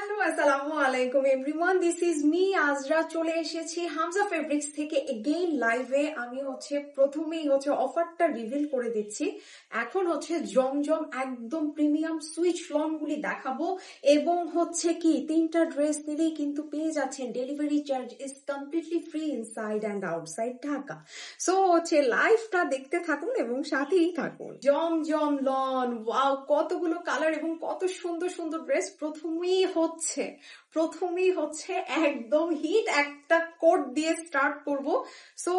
Hello, আসসালামু আলাইকুম everyone, this is me আজরা। চলে এসেছি হামজা ফেব্রিক্স থেকে এগেইন লাইভে। আমি প্রথমেই অফারটা রিভিল করে দিচ্ছি। এখন জমজম একদম প্রিমিয়াম সুইচ লং গুলি দেখাবো, এবং কি তিনটা ড্রেস নিলেই কিন্তু পেয়ে যাচ্ছেন delivery charge is completely free inside and outside Dhaka. So লাইভটা দেখতে থাকুন এবং সাথেই থাকুন। জমজম লন, ওয়াও, কতগুলো কালার এবং কত সুন্দর সুন্দর ড্রেস। প্রথমেই একদম হিট একটা কোড দিয়ে স্টার্ট করব। সো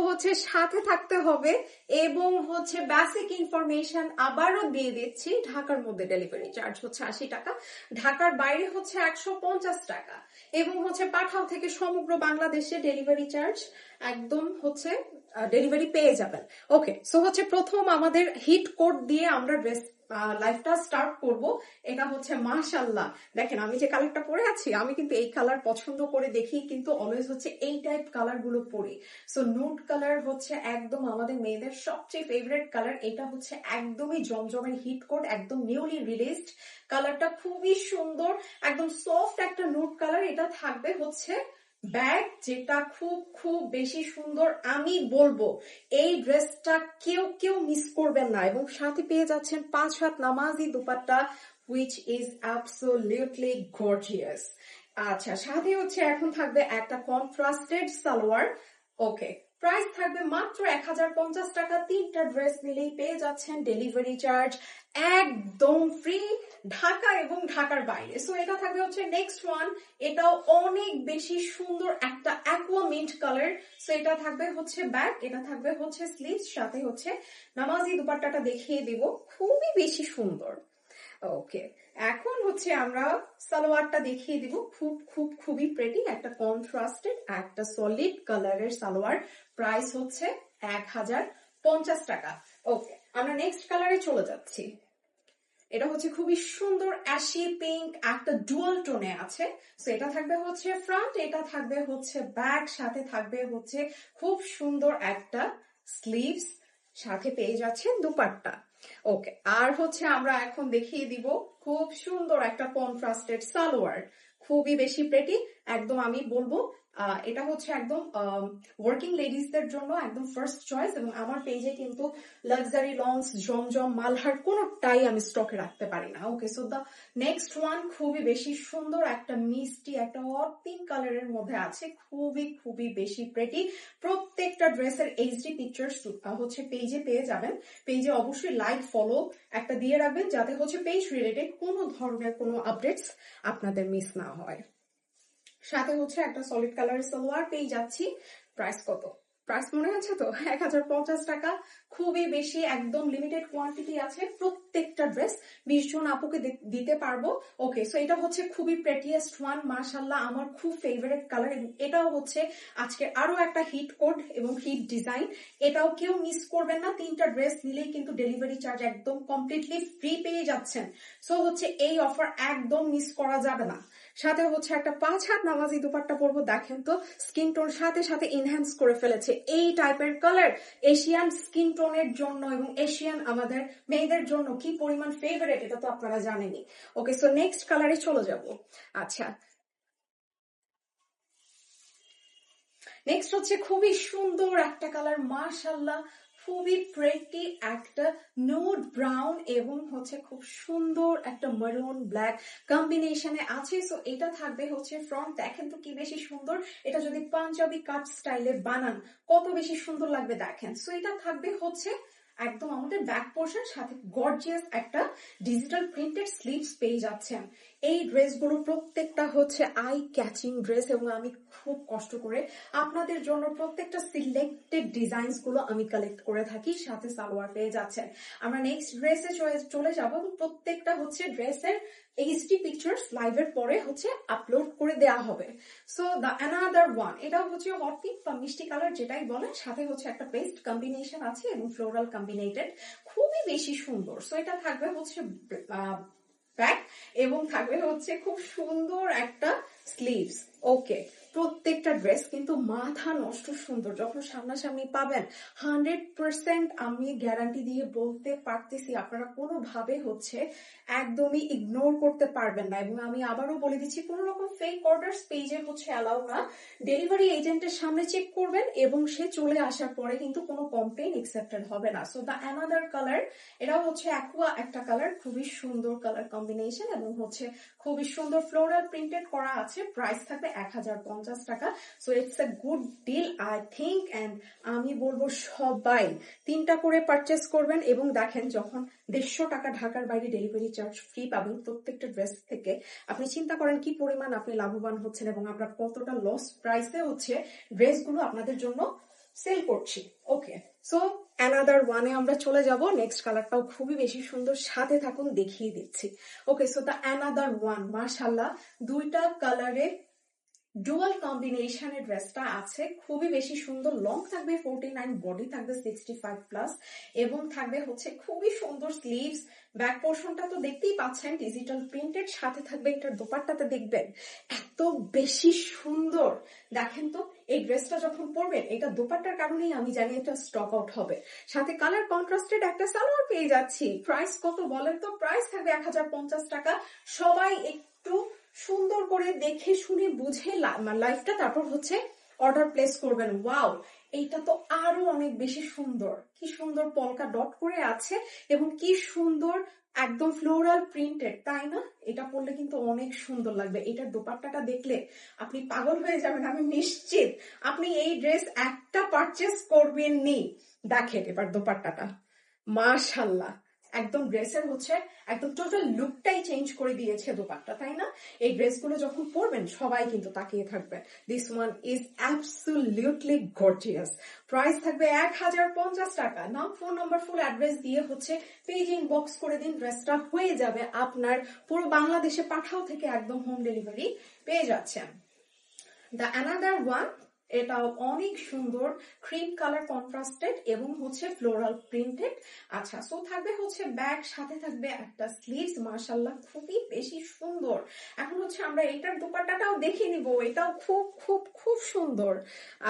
সাথে থাকতে হবে, এবং বেসিক ইনফরমেশন আবারও দিয়ে দিচ্ছি। ঢাকার মধ্যে ডেলিভারি চার্জ 80 টাকা, ঢাকার বাইরে 150 টাকা, এবং পাঠাও থেকে সমগ্র বাংলাদেশে ডেলিভারি চার্জ একদম ডেলিভারি পেয়ে যাবেন। ওকে, সো প্রথম আমাদের হিট কোড দিয়ে আমরা ড্রেস লাইফটা স্টার্ট করব। এটা মাশাআল্লাহ, দেখেন আমি যে কালারটা পরে আছি, আমি কিন্তু এই কালার পছন্দ করে দেখি, কিন্তু অলওয়েজ এই টাইপ কালার গুলো পরি। সো নুড কালার একদম আমাদের মেয়েদের সবচেয়ে ফেভারিট কালার। এটা একদমই জমজমের হিট কোড, একদম নিউলি রিলিজড। কালারটা খুবই সুন্দর, একদম সফট একটা নুড কালার। এটা থাকবে ব্যাগ, যেটা খুব বেশি সুন্দর। আমি বলবো এই ড্রেসটা কেউ মিস করবেন না, এবং সাথে পেয়ে যাচ্ছেন 5 হাত নামাজি dupatta, which is absolutely gorgeous। আচ্ছা, সাথে এখন থাকবে একটা কন্ট্রাস্টেড সালোয়ার। ওকে, প্রাইস থাকবে মাত্র 1050 টাকা। তিনটা ড্রেস নিলেই পেয়ে যাচ্ছেন ডেলিভারি চার্জ একদম ফ্রি ঢাকা এবং ঢাকার বাইরে। সো এটা থাকবে নেক্সট ওয়ান। এটাও অনেক বেশি সুন্দর একটা অ্যাকোয়া মিন্ট কালার। সো এটা থাকবে ব্যাক, এটা থাকবে স্লিভস, সাথে নামাজি দুপাট্টাটা দেখিয়ে দিব, খুবই বেশি সুন্দর। ওকে, এখন আমরা সালোয়ারটা দেখিয়ে দিব। খুবই প্রেটি, একটা কন্ট্রাস্টেড একটা সলিড কালারের সালোয়ার। প্রাইস 1050 টাকা। ওকে, আমরা নেক্সট কালারে চলে যাচ্ছি। এটা খুবই সুন্দর অ্যাশি পিঙ্ক, একটা ডুয়াল টোনে আছে। সো এটা থাকবে ফ্রন্ট, এটা থাকবে ব্যাক, সাথে থাকবে খুব সুন্দর একটা স্লিভস, সাথে পেয়ে যাচ্ছেন দুপাট্টা। ওকে, আর আমরা এখন দেখিয়ে দিব খুব সুন্দর একটা কন্ট্রাস্টেড সালোয়ার, খুবই বেশি প্রেটি। একদম আমি বলবো এটা একদম ওয়ার্কিং লেডিসদের জন্য একদম ফার্স্ট চয়েস। এবং আমার পেজে কিন্তু লাক্সারি লংস, জমজম, মালহার কোনোটাই আমি স্টকে রাখতে পারি না। ওকে, সো দা নেক্সট ওয়ান খুবই বেশি সুন্দর, একটা মিষ্টি একটা হট পিঙ্ক কালারের মধ্যে আছে, খুবই বেশি প্রেটি। প্রত্যেকটা ড্রেসের এইচডি পিকচার্স পেজে পেয়ে যাবেন। পেজে অবশ্যই লাইক ফলো একটা দিয়ে রাখবেন, যাতে পেজ রিলেটেড কোনো ধরনের কোনো আপডেটস আপনাদের মিস না হয়। সাথে একটা সলিড কালারের সালোয়ার পেয়ে যাচ্ছি। প্রাইস কত? প্রাইস মনে আছে তো? 1050 টাকা। খুবই বেশি, একদম লিমিটেড কোয়ান্টিটি আছে। প্রত্যেকটা ড্রেস 20 জন আপুকে দিতে পারবো। ওকে, সো এটা খুবই প্রেটিয়েস্ট ওয়ান, মাশাআল্লাহ, আমার খুব ফেভারিট কালার। এটাও আজকে আরো একটা হিট কোড এবং হিট ডিজাইন। এটাও কেউ মিস করবেন না। তিনটা ড্রেস নিলেই কিন্তু ডেলিভারি চার্জ একদম কমপ্লিটলি ফ্রি পেয়ে যাচ্ছেন। সো এই অফার একদম মিস করা যাবে না। সাথে একটা 5 হাত নামাজি দুপাট্টা পরবো। দেখেন তো, স্কিন টোন সাথে এনহ্যান্স করে ফেলেছে। এই টাইপের কালার এশিয়ান স্কিন টোনের জন্য এবং এশিয়ান আমাদের মেয়েদের জন্য কি পরিমাণ ফেভারিট, এটা তো আপনারা জানেনই। ওকে, সো নেক্সট কালারে চলে যাব। আচ্ছা, নেক্সট খুবই সুন্দর একটা কালার, মাশাআল্লাহ, খুবই প্রেটি একটা নুড ব্রাউন, এবং খুব সুন্দর একটা মারুন ব্ল্যাক কম্বিনেশনে আছে। সো এটা থাকবে ফ্রন্ট। দেখেন তো কি বেশি সুন্দর। এটা যদি পাঞ্জাবি কাট স্টাইলে বানান কত বেশি সুন্দর লাগবে, দেখেন। সো এটা থাকবে একদম আমাদের ব্যাক পোর্শন, সাথে গর্জিয়াস একটা ডিজিটাল প্রিন্টেড স্লিভস পেয়ে যাচ্ছেন। এই ড্রেসগুলো প্রত্যেকটা আই ক্যাচিং ড্রেস, এবং আমি খুব কষ্ট করে আপনাদের জন্য প্রত্যেকটা সিলেক্টেড ডিজাইনস গুলো আমি কালেক্ট করে থাকি। সাথে সালোয়ার পেয়ে যাচ্ছেন। আমরা নেক্সট ড্রেসে চলে যাব, এবং প্রত্যেকটা ড্রেসের এইচডি পিকচার্স লাইভের পরে আপলোড করে দেওয়া হবে। সো দ্য অ্যানাদার ওয়ান, এটা হট পিঙ্ক বা মিষ্টি কালার যেটাই বলেন, সাথে একটা পেস্ট কম্বিনেশন আছে এবং ফ্লোরাল কম্বিনেটেড, খুবই বেশি সুন্দর। সো এটা থাকবে ব্যাক, এবং থাকবে খুব সুন্দর একটা স্লিভস। ওকে, প্রত্যেকটা ড্রেস কিন্তু মাথা নষ্ট সুন্দর। যখন সামনাসামনি পাবেন 100% আমি গ্যারান্টি দিয়ে বলতে পারতেছি আপনারা কোনোভাবে হচ্ছে একদমই ইগনোর করতে পারবেন না। এবং আমি আবারও বলে দিচ্ছি, কোনো রকম ফেক অর্ডার্স পেজে হচ্ছে অ্যালাউ না। ডেলিভারি এজেন্টের সামনে চেক করবেন এবং সে চলে আসার পরে কিন্তু কোনো কমপ্লেন একসেপ্টেড হবে না। সো দ্য অ্যানাদার কালার, এটাও হচ্ছে অ্যাকুয়া একটা কালার, খুবই সুন্দর কালার কম্বিনেশন এবং হচ্ছে খুবই সুন্দর ফ্লোরাল প্রিন্টেড করা আছে। প্রাইস থাকবে 1050 টাকা। So it's a good deal I think, and আমি বলবো সবাই 3টা করে পারচেস করবেন। এবং দেখেন, যখন 150 টাকা ঢাকার বাইরে ডেলিভারি চার্জ ফ্রি পাবেন প্রত্যেকটা ড্রেস থেকে, আপনি চিন্তা করেন কি পরিমাণ আপনি লাভবান হচ্ছেন এবং আমরা কতটা লস প্রাইসে হচ্ছে ড্রেসগুলো আপনাদের জন্য সেল করছি। ওকে, সো অ্যানাদার ওয়ানে আমরা চলে যাব। নেক্সট কালারটাও খুবই বেশি সুন্দর, সাথে থাকুন দেখিয়ে দিচ্ছি। ওকে, সো দ্য অ্যানাদার ওয়ান, মাশাআল্লাহ, 2টা কালারে ডুয়াল কম্বিনেশনের ড্রেসটা আছে, খুবই বেশি সুন্দর। লং থাকবে 49, বডি থাকবে 65+, এবং থাকবে হচ্ছে খুবই সুন্দর স্লিভস। ব্যাক পোর্শনটা তো দেখতেই পাচ্ছেন ডিজিটাল প্রিন্টেড, সাথে থাকবে এটার দোপাট্টাতে দেখবেন এত বেশি সুন্দর। দেখেন তো, এই ড্রেসটা যখন পরবেন, এটা দোপাট্টার কারণেই আমি জানি এটা স্টক আউট হবে। সাথে কালার কন্ট্রাস্টেড একটা সালোয়ার পেয়ে যাচ্ছি। প্রাইস কত বলেন তো? প্রাইস থাকবে 1050 টাকা। সবাই একটু সুন্দর করে দেখে শুনে বুঝে লাইফটা তারপর হচ্ছে অর্ডার প্লেস করবেন। ওয়াও, এইটা তো আরো অনেক বেশি সুন্দর। কি সুন্দর পলকা ডট করে আছে এবং কি সুন্দর একদম ফ্লোরাল প্রিন্টেড, তাই না? এটা পরলে কিন্তু অনেক সুন্দর লাগবে। এটার দোপাট্টাটা দেখলে আপনি পাগল হয়ে যাবেন, আমি নিশ্চিত। আপনি এই ড্রেস একটা পারচেস করবেননি। দেখেন এবার দোপাট্টাটা, মাশাআল্লাহ, একদম ড্রেসের হচ্ছে একদম টোটাল লুকটাই চেঞ্জ করে দিয়েছে দোপাট্টা, তাই না? এই ড্রেসগুলো যখন পরবেন সবাই কিন্তু তাকিয়ে থাকবে। This one is absolutely gorgeous. Price থাকবে 1050 টাকা। নাম, ফোন নাম্বার, ফুল অ্যাড্রেস দিয়ে হচ্ছে পেজ ইনবক্স করে দিন, ড্রেসটা হয়ে যাবে আপনার। পুরো বাংলাদেশে পাঠাও থেকে একদম হোম ডেলিভারি পেয়ে যাচ্ছেন। দ্য অ্যানাদার ওয়ান, এটাও অনেক সুন্দর, ক্রিম কালার কন্ট্রাস্টেড এবং হচ্ছে ফ্লোরাল প্রিন্টেড। আচ্ছা, সো থাকবে হচ্ছে ব্যাগ, সাথে থাকবে একটা স্লিভস। মাশাআল্লাহ, খুবই বেশি সুন্দর। এখন হচ্ছে আমরা এটার দোপাট্টাটাও দেখে নিব, এটাও খুব খুব খুব সুন্দর।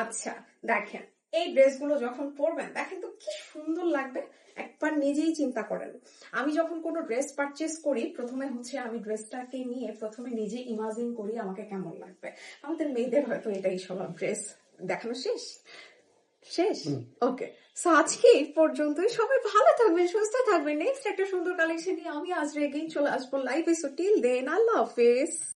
আচ্ছা, দেখেন এই ড্রেসগুলো যখন পরবেন, দেখেন তো কি সুন্দর লাগবে। একবার নিজেই চিন্তা করেন, আমি যখন কোনো ড্রেস পারচেস করি, প্রথমে হচ্ছে আমি ড্রেসটাকে নিয়ে প্রথমে নিজে ইমাজিন করি আমাকে কেমন লাগবে। আমাদের মেয়েদের হয়তো এটাই স্বভাব, ড্রেস দেখানো শেষ শেষ। ওকে, সো আজকে এই পর্যন্তই। সবাই ভালো থাকবেন, সুস্থ থাকবেন। নেক্সট একটা সুন্দর কালেকশন নিয়ে আমি আজ রেগেই চলে আসবো লাইভে। সো টিল দেন, আল্লাহ হাফেজ।